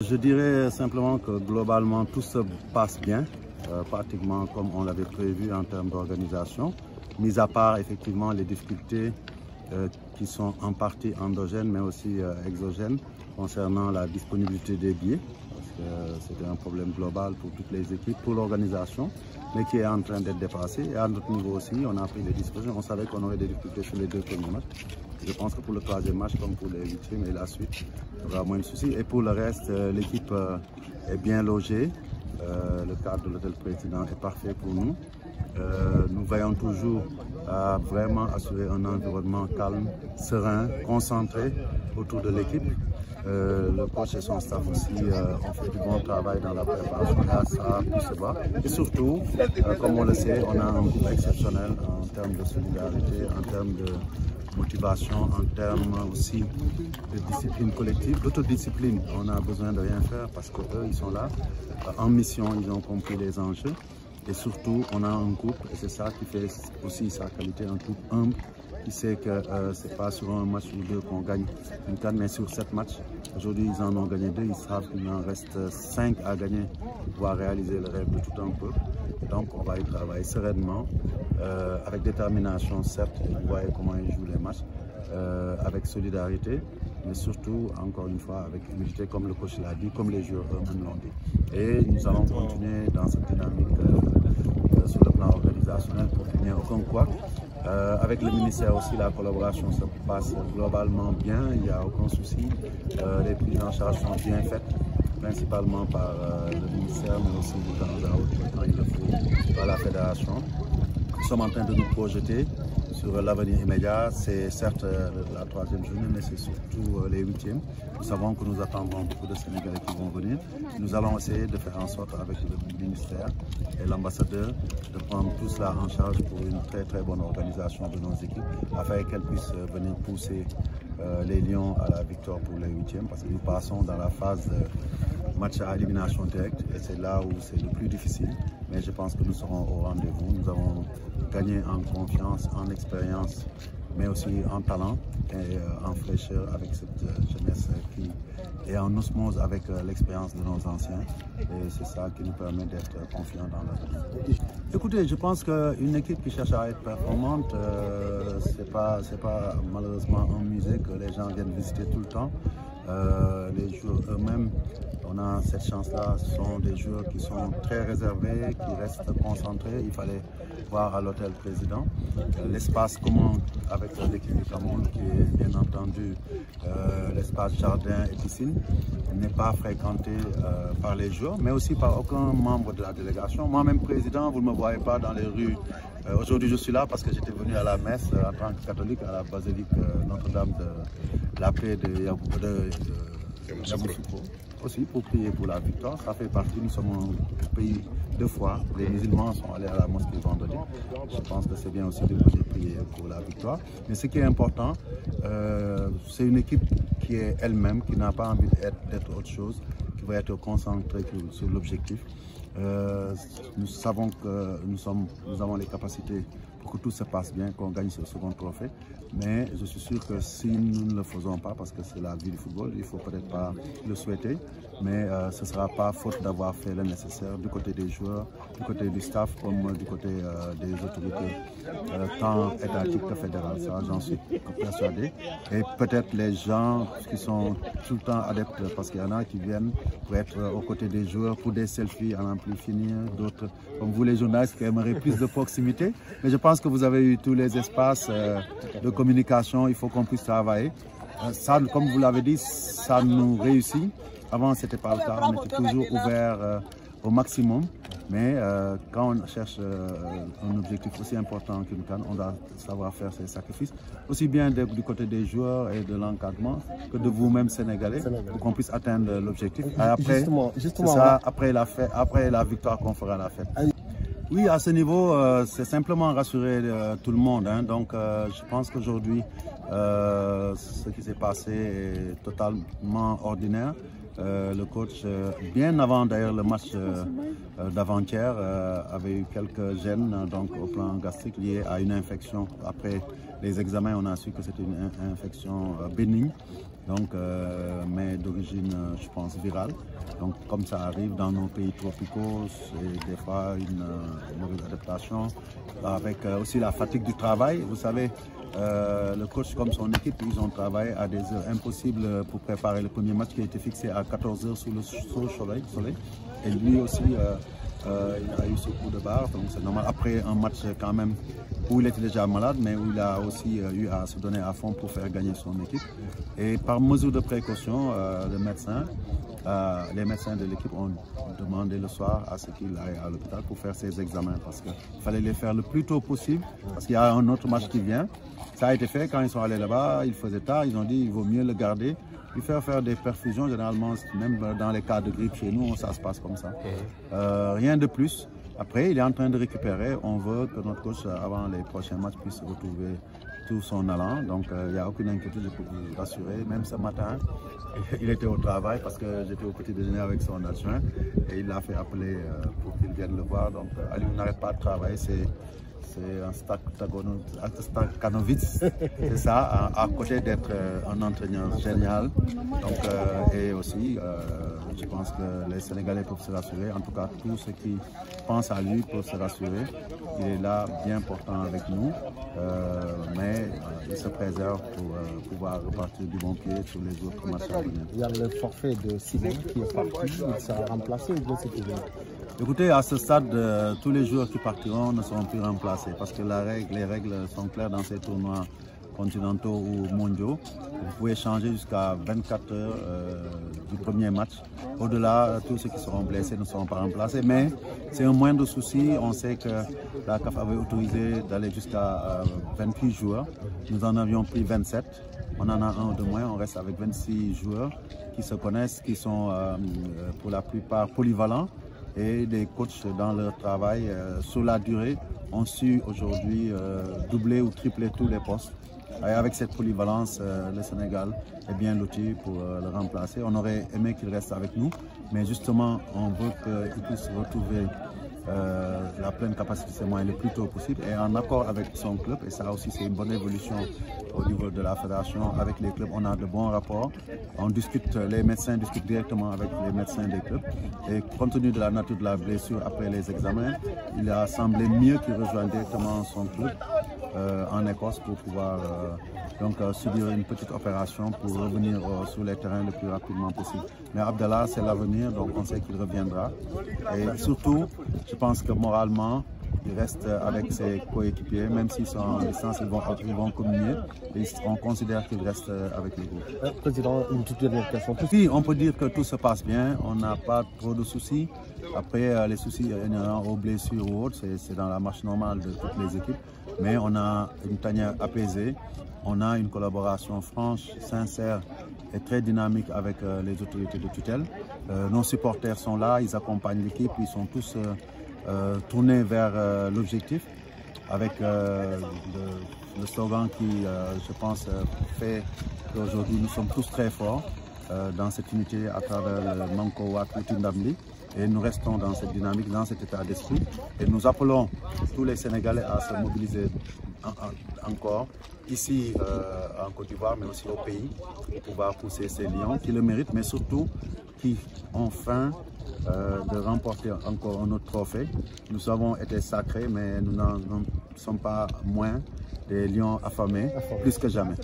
Je dirais simplement que globalement tout se passe bien, pratiquement comme on l'avait prévu en termes d'organisation, mis à part effectivement les difficultés qui sont en partie endogènes mais aussi exogènes concernant la disponibilité des billets, parce que c'était un problème global pour toutes les équipes, pour l'organisation, mais qui est en train d'être dépassé. Et à notre niveau aussi, on a pris les dispositions. On savait qu'on aurait des difficultés sur les deux premiers matchs. Je pense que pour le troisième match, comme pour les huitièmes et la suite, il y aura moins de soucis. Et pour le reste, l'équipe est bien logée. Le cadre de l'hôtel président est parfait pour nous. Nous veillons toujours à vraiment assurer un environnement calme, serein, concentré autour de l'équipe. Le coach et son staff aussi ont fait du bon travail dans la préparation et à ça tout se voit. Et surtout, comme on le sait, on a un groupe exceptionnel en termes de solidarité, en termes de motivation, en termes aussi de discipline collective, d'autodiscipline. On a besoin de rien faire parce qu'eux, ils sont là en mission, ils ont compris les enjeux. Et surtout, on a un groupe, et c'est ça qui fait aussi sa qualité, un groupe humble, qui sait que ce n'est pas sur un match ou deux qu'on gagne une CAN, mais sur 7 matchs. Aujourd'hui, ils en ont gagné 2, ils savent qu'il en reste 5 à gagner pour pouvoir réaliser le rêve de tout un peu. Donc, on va y travailler sereinement, avec détermination, certes, vous voyez comment ils jouent les matchs, avec solidarité, mais surtout, encore une fois, avec humilité, comme le coach l'a dit, comme les joueurs eux-mêmes l'ont dit. Et nous allons continuer dans cette dynamique sur le plan organisationnel pour qu'il n'y ait aucun couac. Avec le ministère aussi, la collaboration se passe globalement bien, il n'y a aucun souci. Les prises en charge sont bien faites, principalement par le ministère, mais aussi de temps à autre, quand il le faut, par la fédération. Nous sommes en train de nous projeter sur l'avenir immédiat. C'est certes la troisième journée, mais c'est surtout les huitièmes. Nous savons que nous attendrons beaucoup de Sénégalais qui vont venir. Nous allons essayer de faire en sorte avec le ministère et l'ambassadeur de prendre tout cela en charge pour une très bonne organisation de nos équipes, afin qu'elles puissent venir pousser les Lions à la victoire pour les huitièmes, parce que nous passons dans la phase de match à élimination directe et c'est là où c'est le plus difficile. Mais je pense que nous serons au rendez-vous. Nous avons gagné en confiance, en expérience, mais aussi en talent et en fraîcheur avec cette jeunesse qui est en osmose avec l'expérience de nos anciens. Et c'est ça qui nous permet d'être confiants dans l'avenir. Écoutez, je pense qu'une équipe qui cherche à être performante, c'est pas malheureusement un musée que les gens viennent visiter tout le temps. Les joueurs eux-mêmes, on a cette chance-là, ce sont des joueurs qui sont très réservés, qui restent concentrés. Il fallait voir à l'hôtel président l'espace commun avec l'équipe du Cameroun, qui est bien entendu l'espace jardin et piscine, n'est pas fréquenté par les joueurs, mais aussi par aucun membre de la délégation. Moi-même président, vous ne me voyez pas dans les rues. Aujourd'hui, je suis là parce que j'étais venu à la messe en tant que catholique à la basilique Notre-Dame de la Paix de Yamoussoukro, aussi pour prier pour la victoire. Ça fait partie, nous sommes un pays de foi. Les musulmans sont allés à la mosquée vendredi. Je pense que c'est bien aussi de prier pour la victoire. Mais ce qui est important, c'est une équipe qui est elle-même, qui n'a pas envie d'être autre chose, qui va être concentrée sur l'objectif. Nous savons que nous avons les capacités pour que tout se passe bien, qu'on gagne ce second trophée. Mais je suis sûr que si nous ne le faisons pas, parce que c'est la vie du football, il ne faut peut-être pas le souhaiter, mais ce ne sera pas faute d'avoir fait le nécessaire du côté des joueurs, du côté du staff, comme du côté des autorités, tant étatiques que fédérales. Ça, j'en suis persuadé. Et peut-être les gens qui sont tout le temps adeptes, parce qu'il y en a qui viennent pour être aux côtés des joueurs, pour des selfies à n'en plus finir, d'autres comme vous les journalistes qui aimeraient plus de proximité. Mais je pense que vous avez eu tous les espaces de communication, il faut qu'on puisse travailler. Ça, comme vous l'avez dit, ça nous réussit. Avant, ce n'était pas le cas, on était toujours ouvert au maximum. Mais quand on cherche un objectif aussi important qu'une CAN, on doit savoir faire ses sacrifices, aussi bien du côté des joueurs et de l'encadrement que de vous-même Sénégalais, pour qu'on puisse atteindre l'objectif. Après, ça, après la victoire qu'on fera la fête. Oui, à ce niveau, c'est simplement rassurer tout le monde. Hein. Donc, je pense qu'aujourd'hui, ce qui s'est passé est totalement ordinaire. Le coach, bien avant d'ailleurs le match d'avant-hier, avait eu quelques gènes donc, au plan gastrique liés à une infection. Après les examens, on a su que c'était une infection bénigne, donc, mais d'origine, je pense, virale. Donc, comme ça arrive dans nos pays tropicaux, c'est des fois une mauvaise adaptation, avec aussi la fatigue du travail. Vous savez, le coach comme son équipe, ils ont travaillé à des heures impossibles pour préparer le premier match qui a été fixé à 14 h sous le soleil. Et lui aussi, il a eu ce coup de barre, donc c'est normal. Après un match quand même où il était déjà malade, mais où il a aussi eu à se donner à fond pour faire gagner son équipe. Et par mesure de précaution, les médecins de l'équipe ont demandé le soir à ce qu'il aille à l'hôpital pour faire ses examens parce qu'il fallait les faire le plus tôt possible parce qu'il y a un autre match qui vient. Ça a été fait quand ils sont allés là-bas, il faisait tard, ils ont dit qu'il vaut mieux le garder, lui faire des perfusions. Généralement, même dans les cas de grippe chez nous, ça se passe comme ça. Rien de plus. Après, il est en train de récupérer. On veut que notre coach, avant les prochains matchs, puisse retrouver tout son allant. Donc, il n'y a aucune inquiétude, je peux vous rassurer. Même ce matin, il était au travail parce que j'étais au petit déjeuner avec son adjoint et il l'a fait appeler pour qu'il vienne le voir. Donc, Aliou n'arrête pas de travailler. C'est un Stakhanovitz, c'est ça, à côté d'être un entraîneur génial. Donc, et aussi, je pense que les Sénégalais peuvent se rassurer. En tout cas, tous ceux qui pensent à lui peuvent se rassurer. Il est là, bien portant avec nous, mais il se préserve pour pouvoir repartir du bon pied sur les autres matchs à venir. Il y a le forfait de Simon qui est parti, il sera remplacé ou bien c'est toujours? Écoutez, à ce stade, tous les joueurs qui partiront ne seront plus remplacés parce que les règles sont claires dans ces tournois continentaux ou mondiaux. Vous pouvez changer jusqu'à 24 heures du premier match. Au-delà, tous ceux qui seront blessés ne seront pas remplacés, mais c'est un moindre souci. On sait que la CAF avait autorisé d'aller jusqu'à 28 joueurs. Nous en avions pris 27. On en a un de moins, on reste avec 26 joueurs qui se connaissent, qui sont pour la plupart polyvalents. Et des coachs dans leur travail sur la durée ont su aujourd'hui doubler ou tripler tous les postes. Et avec cette polyvalence, le Sénégal est bien loti pour le remplacer. On aurait aimé qu'il reste avec nous, mais justement, on veut qu'il puisse retrouver la pleine capacité de ses moyens le plus tôt possible et en accord avec son club. Et ça aussi, c'est une bonne évolution au niveau de la fédération. Avec les clubs, on a de bons rapports. On discute, les médecins discutent directement avec les médecins des clubs. Et compte tenu de la nature de la blessure après les examens, il a semblé mieux qu'il rejoigne directement son club en Écosse pour pouvoir subir une petite opération pour revenir sur les terrains le plus rapidement possible. Mais Abdallah, c'est l'avenir, donc on sait qu'il reviendra. Et surtout, je pense que moralement, il reste avec ses coéquipiers, même s'ils sont en licence, ils vont communier. Et on considère qu'il reste avec le groupe. Président, une toute dernière question. Oui, on peut dire que tout se passe bien, on n'a pas trop de soucis. Après, les soucis inhérents aux blessures ou autres, c'est dans la marche normale de toutes les équipes. Mais on a une tanière apaisée, on a une collaboration franche, sincère et très dynamique avec les autorités de tutelle. Nos supporters sont là, ils accompagnent l'équipe, ils sont tous tournés vers l'objectif avec le slogan qui, je pense, fait qu'aujourd'hui nous sommes tous très forts dans cette unité à travers le Manko Wat Tindamli. Et nous restons dans cette dynamique, dans cet état d'esprit. Et nous appelons tous les Sénégalais à se mobiliser encore, ici en Côte d'Ivoire, mais aussi au pays, pour pouvoir pousser ces lions qui le méritent, mais surtout qui ont faim de remporter encore un autre trophée. Nous avons été sacrés, mais nous n'en sommes pas moins des lions affamés, plus que jamais.